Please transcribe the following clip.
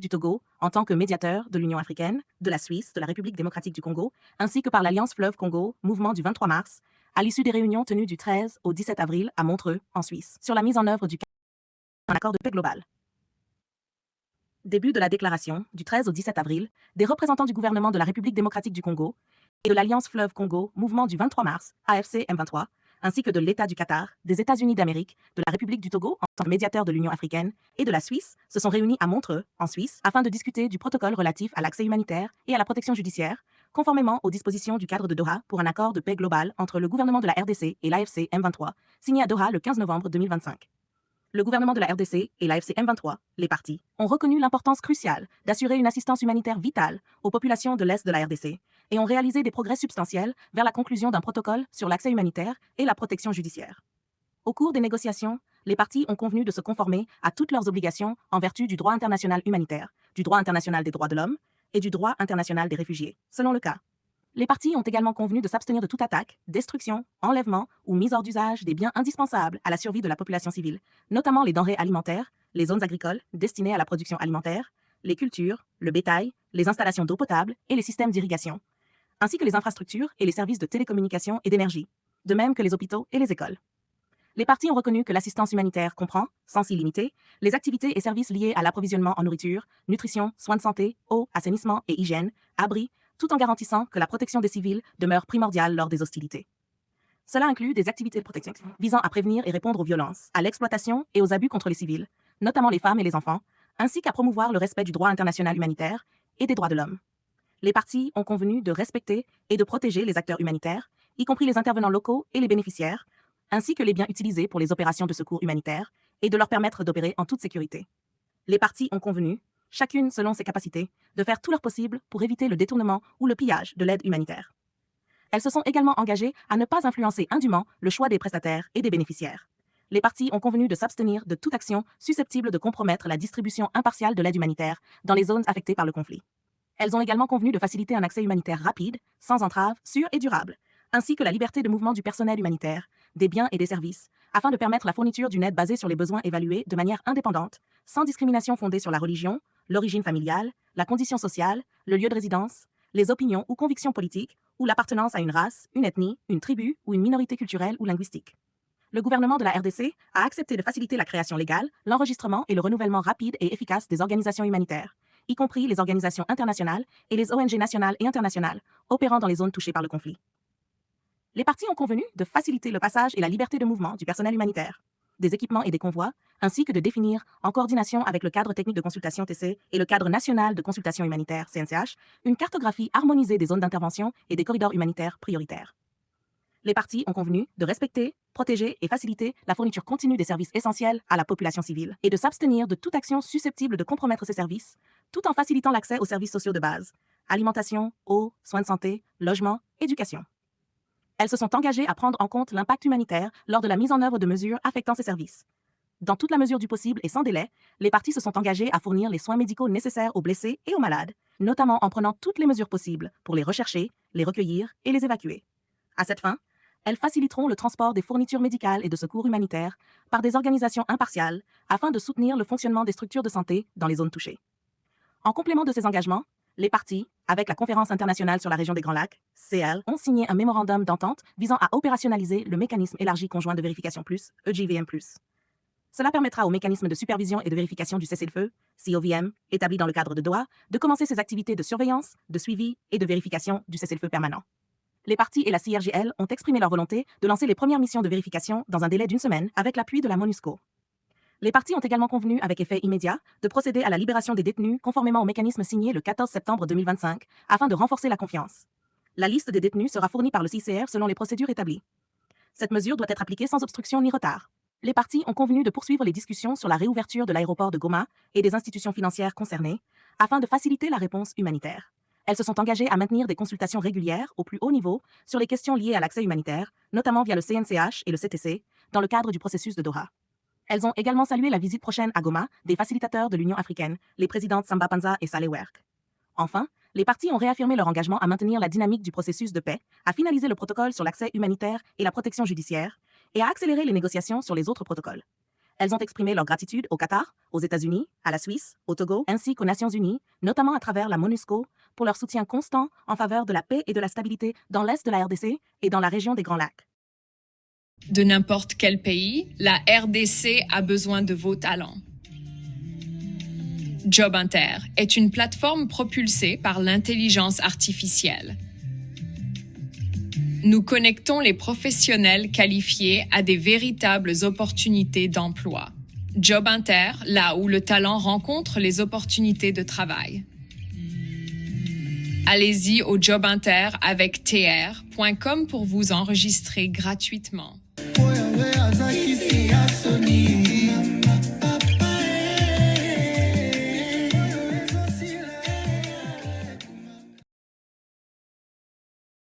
du Togo en tant que médiateur de l'Union africaine, de la Suisse, de la République démocratique du Congo, ainsi que par l'Alliance Fleuve Congo, mouvement du 23 mars, à l'issue des réunions tenues du 13 au 17 avril à Montreux, en Suisse, sur la mise en œuvre d'un accord de paix global. Début de la déclaration, du 13 au 17 avril, des représentants du gouvernement de la République démocratique du Congo et de l'Alliance Fleuve Congo, mouvement du 23 mars, AFC M23, ainsi que de l'État du Qatar, des États-Unis d'Amérique, de la République du Togo en tant que médiateur de l'Union africaine et de la Suisse, se sont réunis à Montreux, en Suisse, afin de discuter du protocole relatif à l'accès humanitaire et à la protection judiciaire, conformément aux dispositions du cadre de Doha pour un accord de paix global entre le gouvernement de la RDC et l'AFC M23, signé à Doha le 15 novembre 2025. Le gouvernement de la RDC et l'AFC M23, les partis, ont reconnu l'importance cruciale d'assurer une assistance humanitaire vitale aux populations de l'Est de la RDC et ont réalisé des progrès substantiels vers la conclusion d'un protocole sur l'accès humanitaire et la protection judiciaire. Au cours des négociations, les partis ont convenu de se conformer à toutes leurs obligations en vertu du droit international humanitaire, du droit international des droits de l'homme et du droit international des réfugiés, selon le cas. Les parties ont également convenu de s'abstenir de toute attaque, destruction, enlèvement ou mise hors d'usage des biens indispensables à la survie de la population civile, notamment les denrées alimentaires, les zones agricoles destinées à la production alimentaire, les cultures, le bétail, les installations d'eau potable et les systèmes d'irrigation, ainsi que les infrastructures et les services de télécommunication et d'énergie, de même que les hôpitaux et les écoles. Les parties ont reconnu que l'assistance humanitaire comprend, sans s'y limiter, les activités et services liés à l'approvisionnement en nourriture, nutrition, soins de santé, eau, assainissement et hygiène, abri, tout en garantissant que la protection des civils demeure primordiale lors des hostilités. Cela inclut des activités de protection visant à prévenir et répondre aux violences, à l'exploitation et aux abus contre les civils, notamment les femmes et les enfants, ainsi qu'à promouvoir le respect du droit international humanitaire et des droits de l'homme. Les parties ont convenu de respecter et de protéger les acteurs humanitaires, y compris les intervenants locaux et les bénéficiaires, ainsi que les biens utilisés pour les opérations de secours humanitaire, et de leur permettre d'opérer en toute sécurité. Les parties ont convenu, chacune selon ses capacités, de faire tout leur possible pour éviter le détournement ou le pillage de l'aide humanitaire. Elles se sont également engagées à ne pas influencer indûment le choix des prestataires et des bénéficiaires. Les parties ont convenu de s'abstenir de toute action susceptible de compromettre la distribution impartiale de l'aide humanitaire dans les zones affectées par le conflit. Elles ont également convenu de faciliter un accès humanitaire rapide, sans entrave, sûr et durable, ainsi que la liberté de mouvement du personnel humanitaire, des biens et des services, afin de permettre la fourniture d'une aide basée sur les besoins évalués de manière indépendante, sans discrimination fondée sur la religion, l'origine familiale, la condition sociale, le lieu de résidence, les opinions ou convictions politiques, ou l'appartenance à une race, une ethnie, une tribu ou une minorité culturelle ou linguistique. Le gouvernement de la RDC a accepté de faciliter la création légale, l'enregistrement et le renouvellement rapide et efficace des organisations humanitaires, y compris les organisations internationales et les ONG nationales et internationales opérant dans les zones touchées par le conflit. Les parties ont convenu de faciliter le passage et la liberté de mouvement du personnel humanitaire, des équipements et des convois, ainsi que de définir, en coordination avec le cadre technique de consultation TC et le cadre national de consultation humanitaire CNCH, une cartographie harmonisée des zones d'intervention et des corridors humanitaires prioritaires. Les parties ont convenu de respecter, protéger et faciliter la fourniture continue des services essentiels à la population civile et de s'abstenir de toute action susceptible de compromettre ces services, tout en facilitant l'accès aux services sociaux de base, alimentation, eau, soins de santé, logement, éducation. Elles se sont engagées à prendre en compte l'impact humanitaire lors de la mise en œuvre de mesures affectant ces services. Dans toute la mesure du possible et sans délai, les parties se sont engagées à fournir les soins médicaux nécessaires aux blessés et aux malades, notamment en prenant toutes les mesures possibles pour les rechercher, les recueillir et les évacuer. À cette fin, elles faciliteront le transport des fournitures médicales et de secours humanitaires par des organisations impartiales afin de soutenir le fonctionnement des structures de santé dans les zones touchées. En complément de ces engagements, les parties, avec la Conférence internationale sur la région des Grands Lacs, CL, ont signé un mémorandum d'entente visant à opérationnaliser le mécanisme élargi conjoint de vérification plus, EGVM+. Cela permettra au mécanisme de supervision et de vérification du cessez-le-feu, COVM, établi dans le cadre de Doha, de commencer ses activités de surveillance, de suivi et de vérification du cessez-le-feu permanent. Les parties et la CIRGL ont exprimé leur volonté de lancer les premières missions de vérification dans un délai d'1 semaine avec l'appui de la MONUSCO. Les parties ont également convenu, avec effet immédiat, de procéder à la libération des détenus conformément au mécanisme signé le 14 septembre 2025, afin de renforcer la confiance. La liste des détenus sera fournie par le CICR selon les procédures établies. Cette mesure doit être appliquée sans obstruction ni retard. Les parties ont convenu de poursuivre les discussions sur la réouverture de l'aéroport de Goma et des institutions financières concernées, afin de faciliter la réponse humanitaire. Elles se sont engagées à maintenir des consultations régulières au plus haut niveau sur les questions liées à l'accès humanitaire, notamment via le CNCH et le CTC, dans le cadre du processus de Doha. Elles ont également salué la visite prochaine à Goma des facilitateurs de l'Union africaine, les présidentes Samba Panza et Saleh Werk. Enfin, les parties ont réaffirmé leur engagement à maintenir la dynamique du processus de paix, à finaliser le protocole sur l'accès humanitaire et la protection judiciaire, et à accélérer les négociations sur les autres protocoles. Elles ont exprimé leur gratitude au Qatar, aux États-Unis, à la Suisse, au Togo, ainsi qu'aux Nations Unies, notamment à travers la MONUSCO, pour leur soutien constant en faveur de la paix et de la stabilité dans l'Est de la RDC et dans la région des Grands Lacs. De n'importe quel pays, la RDC a besoin de vos talents. JobInter est une plateforme propulsée par l'intelligence artificielle. Nous connectons les professionnels qualifiés à des véritables opportunités d'emploi. JobInter, là où le talent rencontre les opportunités de travail. Allez-y au JobInter avec tr.com pour vous enregistrer gratuitement.